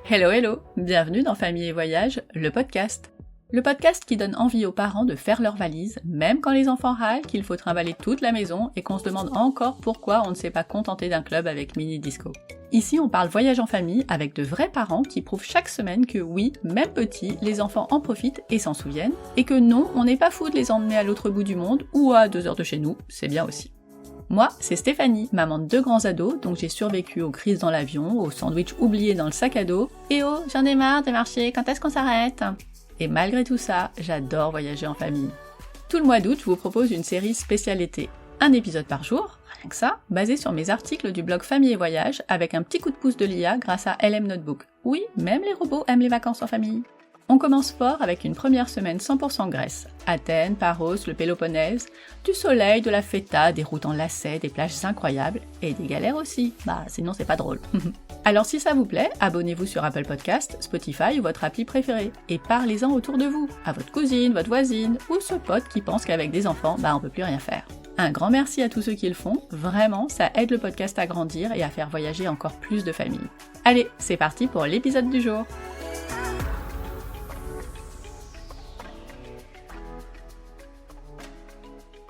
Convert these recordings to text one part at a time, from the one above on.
Hello hello, bienvenue dans Famille et Voyage, le podcast. Le podcast qui donne envie aux parents de faire leurs valises, même quand les enfants râlent qu'il faut trimballer toute la maison et qu'on se demande encore pourquoi on ne s'est pas contenté d'un club avec mini disco. Ici on parle voyage en famille avec de vrais parents qui prouvent chaque semaine que oui, même petits, les enfants en profitent et s'en souviennent, et que non, on n'est pas fou de les emmener à l'autre bout du monde ou à 2 heures de chez nous, c'est bien aussi. Moi, c'est Stéphanie, maman de 2 grands ados, donc j'ai survécu aux crises dans l'avion, aux sandwichs oubliés dans le sac à dos, et oh, j'en ai marre de marcher, quand est-ce qu'on s'arrête ? Et malgré tout ça, j'adore voyager en famille. Tout le mois d'août, je vous propose une série spéciale été. Un épisode par jour, rien que ça, basé sur mes articles du blog Famille et Voyage, avec un petit coup de pouce de l'IA grâce à LM Notebook. Oui, même les robots aiment les vacances en famille. On commence fort avec une première semaine 100% Grèce. Athènes, Paros, le Péloponnèse, du soleil, de la feta, des routes en lacets, des plages incroyables, et des galères aussi. Sinon c'est pas drôle. Alors si ça vous plaît, abonnez-vous sur Apple Podcast, Spotify ou votre appli préférée, et parlez-en autour de vous, à votre cousine, votre voisine, ou ce pote qui pense qu'avec des enfants, on peut plus rien faire. Un grand merci à tous ceux qui le font, vraiment, ça aide le podcast à grandir et à faire voyager encore plus de familles. Allez, c'est parti pour l'épisode du jour.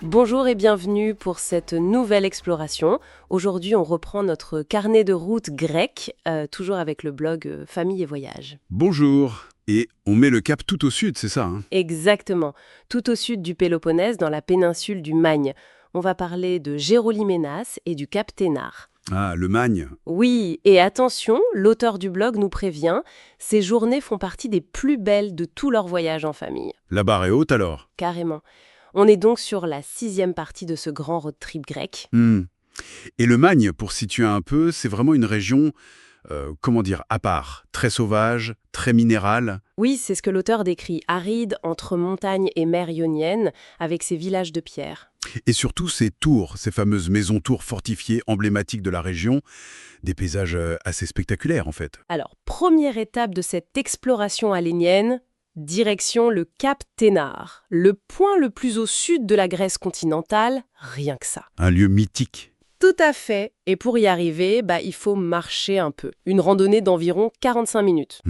Bonjour et bienvenue pour cette nouvelle exploration. Aujourd'hui, on reprend notre carnet de route grec, toujours avec le blog Famille et Voyage. Bonjour. Et on met le cap tout au sud, c'est ça, hein ? Exactement. Tout au sud du Péloponnèse, dans la péninsule du Magne. On va parler de Gérolyménas et du cap Ténare. Ah, le Magne. Oui, et attention, l'auteur du blog nous prévient, ces journées font partie des plus belles de tous leurs voyages en famille. La barre est haute alors ? Carrément. On est donc sur la 6e partie de ce grand road trip grec. Et le Magne, pour situer un peu, c'est vraiment une région, à part, très sauvage, très minérale. Oui, c'est ce que l'auteur décrit, aride entre montagne et mer ionienne, avec ses villages de pierre. Et surtout ces tours, ces fameuses maisons-tours fortifiées emblématiques de la région, des paysages assez spectaculaires en fait. Alors, première étape de cette exploration alénienne, direction le cap Ténare, le point le plus au sud de la Grèce continentale, rien que ça. Un lieu mythique. Tout à fait, et pour y arriver, il faut marcher un peu. Une randonnée d'environ 45 minutes.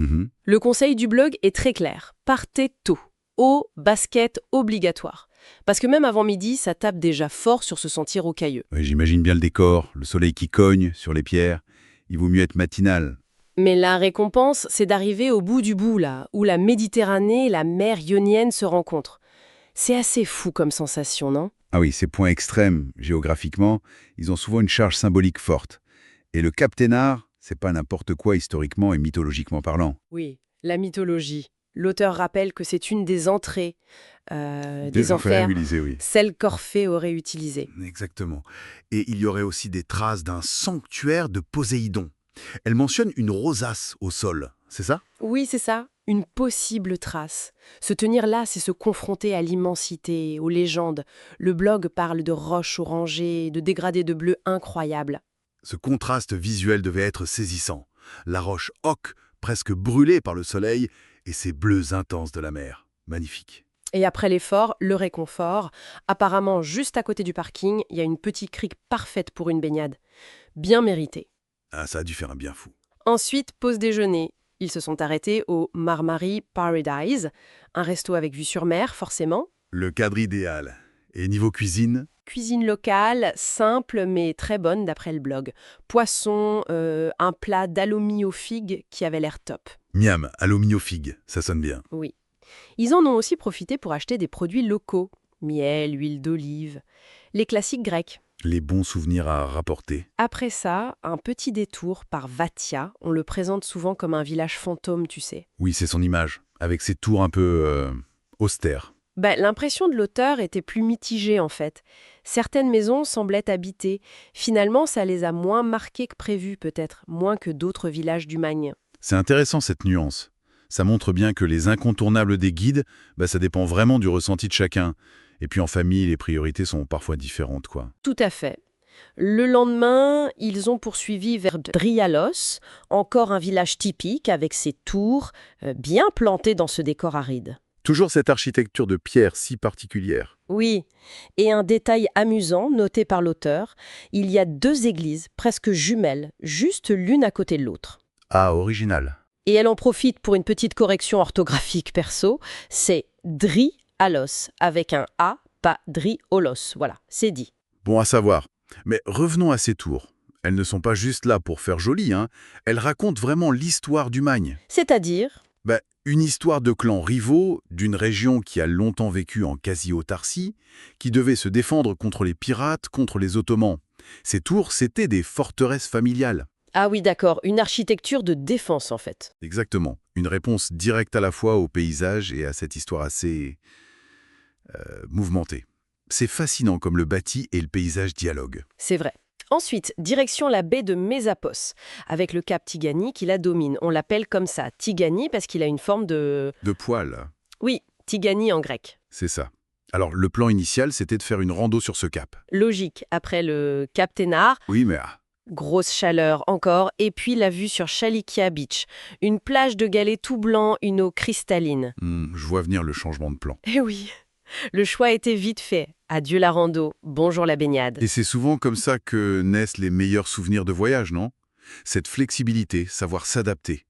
Le conseil du blog est très clair, partez tôt. Eau, basket, obligatoire. Parce que même avant midi, ça tape déjà fort sur ce sentier rocailleux. Ouais, j'imagine bien le décor, le soleil qui cogne sur les pierres. Il vaut mieux être matinal. Mais la récompense, c'est d'arriver au bout du bout, là, où la Méditerranée et la mer ionienne se rencontrent. C'est assez fou comme sensation, non ? Ah oui, ces points extrêmes, géographiquement, ils ont souvent une charge symbolique forte. Et le cap Ténare, c'est pas n'importe quoi historiquement et mythologiquement parlant. Oui, la mythologie. L'auteur rappelle que c'est une des entrées des enfers, oui. celle qu'Orphée aurait utilisée. Exactement. Et il y aurait aussi des traces d'un sanctuaire de Poséidon. Elle mentionne une rosace au sol, c'est ça ? Oui, c'est ça, une possible trace. Se tenir là, c'est se confronter à l'immensité, aux légendes. Le blog parle de roches orangées, de dégradés de bleu incroyables. Ce contraste visuel devait être saisissant. La roche ocre, presque brûlée par le soleil, et ces bleus intenses de la mer. Magnifique. Et après l'effort, le réconfort. Apparemment, juste à côté du parking, il y a une petite crique parfaite pour une baignade. Bien méritée. Ah, ça a dû faire un bien fou. Ensuite, pause déjeuner. Ils se sont arrêtés au Marmari Paradise, un resto avec vue sur mer, forcément. Le cadre idéal. Et niveau cuisine ? Cuisine locale, simple mais très bonne d'après le blog. Poisson, un plat d'alomi aux figues qui avait l'air top. Miam, alomi aux figues, ça sonne bien. Oui. Ils en ont aussi profité pour acheter des produits locaux. Miel, huile d'olive, les classiques grecs. Les bons souvenirs à rapporter. Après ça, un petit détour par Vatia. On le présente souvent comme un village fantôme, tu sais. Oui, c'est son image, avec ses tours un peu austères. L'impression de l'auteur était plus mitigée en fait. Certaines maisons semblaient habitées. Finalement, ça les a moins marquées que prévu peut-être, moins que d'autres villages du Magne. C'est intéressant cette nuance. Ça montre bien que les incontournables des guides, ça dépend vraiment du ressenti de chacun. Et puis en famille, les priorités sont parfois différentes, quoi. Tout à fait. Le lendemain, ils ont poursuivi vers Drialos, encore un village typique avec ses tours, bien plantés dans ce décor aride. Toujours cette architecture de pierre si particulière. Oui, et un détail amusant noté par l'auteur, il y a 2 églises presque jumelles, juste l'une à côté de l'autre. Ah, original. Et elle en profite pour une petite correction orthographique perso. C'est Driolos, avec un A, pas Driolos. Voilà, c'est dit. Bon à savoir. Mais revenons à ces tours. Elles ne sont pas juste là pour faire joli, hein. Elles racontent vraiment l'histoire du Magne. C'est-à-dire? Une histoire de clans rivaux, d'une région qui a longtemps vécu en quasi-autarcie, qui devait se défendre contre les pirates, contre les Ottomans. Ces tours, c'était des forteresses familiales. Ah oui, d'accord, une architecture de défense en fait. Exactement. Une réponse directe à la fois au paysage et à cette histoire assez mouvementée. C'est fascinant comme le bâti et le paysage dialoguent. C'est vrai. Ensuite, direction la baie de Mésapos, avec le cap Tigani qui la domine. On l'appelle comme ça, Tigani, parce qu'il a une forme de... De poil. Oui, Tigani en grec. C'est ça. Alors, le plan initial, c'était de faire une rando sur ce cap. Logique, après le cap Ténare, Oui, mais... grosse chaleur encore, et puis la vue sur Chalikia Beach. Une plage de galets tout blanc, une eau cristalline. je vois venir le changement de plan. Eh oui, le choix était vite fait. Adieu la rando, bonjour la baignade. Et c'est souvent comme ça que naissent les meilleurs souvenirs de voyage, non? Cette flexibilité, savoir s'adapter.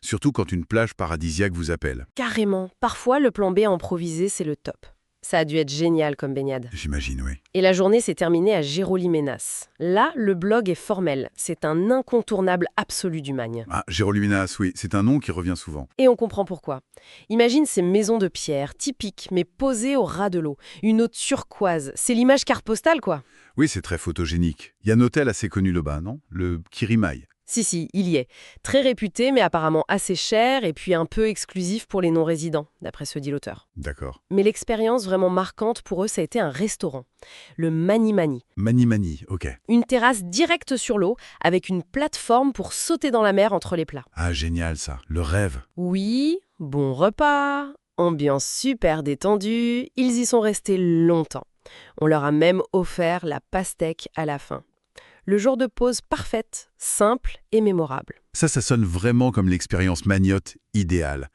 Surtout quand une plage paradisiaque vous appelle. Carrément, parfois le plan B improvisé, c'est le top. Ça a dû être génial comme baignade. J'imagine, oui. Et la journée s'est terminée à Gerolimenas. Là, le blog est formel. C'est un incontournable absolu du Magne. Ah, Gerolimenas, oui, c'est un nom qui revient souvent. Et on comprend pourquoi. Imagine ces maisons de pierre, typiques, mais posées au ras de l'eau. Une eau turquoise. C'est l'image carte postale, quoi. Oui, c'est très photogénique. Il y a un hôtel assez connu là-bas, non? Le Kirimai. Si, il y est. Très réputé, mais apparemment assez cher et puis un peu exclusif pour les non-résidents, d'après ce dit l'auteur. D'accord. Mais l'expérience vraiment marquante pour eux, ça a été un restaurant. Le Mani Mani. Mani Mani, ok. Une terrasse directe sur l'eau, avec une plateforme pour sauter dans la mer entre les plats. Ah, génial ça. Le rêve. Oui, bon repas, ambiance super détendue, ils y sont restés longtemps. On leur a même offert la pastèque à la fin. Le jour de pause parfaite, simple et mémorable. Ça sonne vraiment comme l'expérience magnotte idéale.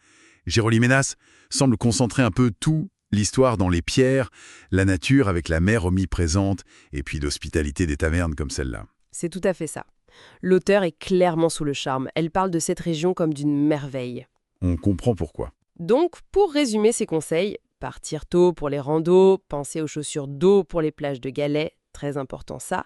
Gerolimenas semble concentrer un peu tout, l'histoire dans les pierres, la nature avec la mer omniprésente, et puis l'hospitalité des tavernes comme celle-là. C'est tout à fait ça. L'auteur est clairement sous le charme. Elle parle de cette région comme d'une merveille. On comprend pourquoi. Donc, pour résumer ses conseils, partir tôt pour les randos, penser aux chaussures d'eau pour les plages de galets, très important ça,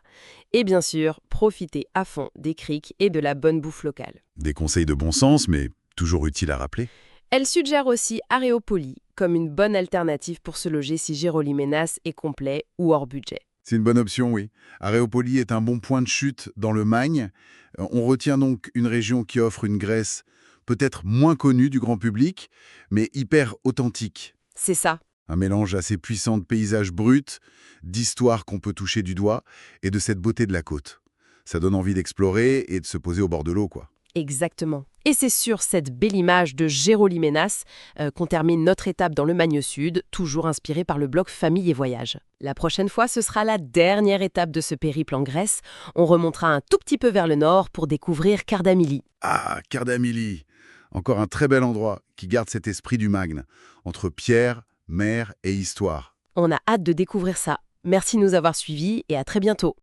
et bien sûr, profiter à fond des criques et de la bonne bouffe locale. Des conseils de bon sens, mais toujours utiles à rappeler. Elle suggère aussi Areopoli comme une bonne alternative pour se loger si Gerolimenas est complet ou hors budget. C'est une bonne option, oui. Areopoli est un bon point de chute dans le Magne. On retient donc une région qui offre une Grèce peut-être moins connue du grand public, mais hyper authentique. C'est ça. Un mélange assez puissant de paysages bruts, d'histoires qu'on peut toucher du doigt et de cette beauté de la côte. Ça donne envie d'explorer et de se poser au bord de l'eau, quoi. Exactement. Et c'est sur cette belle image de Gerolimenas qu'on termine notre étape dans le Magne Sud, toujours inspiré par le blog Famille et Voyage. La prochaine fois, ce sera la dernière étape de ce périple en Grèce. On remontera un tout petit peu vers le nord pour découvrir Kardamili. Ah, Kardamili. Encore un très bel endroit qui garde cet esprit du Magne, entre pierre, mer et histoire. On a hâte de découvrir ça. Merci de nous avoir suivis et à très bientôt.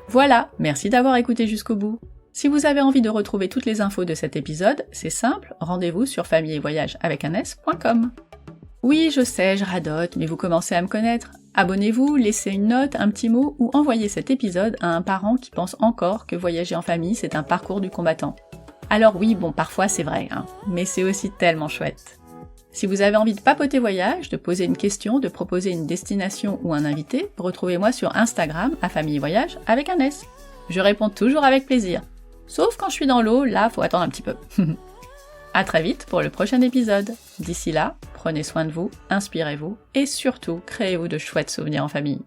Voilà, merci d'avoir écouté jusqu'au bout. Si vous avez envie de retrouver toutes les infos de cet épisode, c'est simple, rendez-vous sur familleetvoyage.com. Oui, je sais, je radote, mais vous commencez à me connaître. Abonnez-vous, laissez une note, un petit mot ou envoyez cet épisode à un parent qui pense encore que voyager en famille, c'est un parcours du combattant. Alors oui, bon, parfois c'est vrai, mais c'est aussi tellement chouette. Si vous avez envie de papoter voyage, de poser une question, de proposer une destination ou un invité, retrouvez-moi sur Instagram à Famille et Voyage avec un S. Je réponds toujours avec plaisir. Sauf quand je suis dans l'eau, là, faut attendre un petit peu. À très vite pour le prochain épisode. D'ici là, prenez soin de vous, inspirez-vous et surtout, créez-vous de chouettes souvenirs en famille.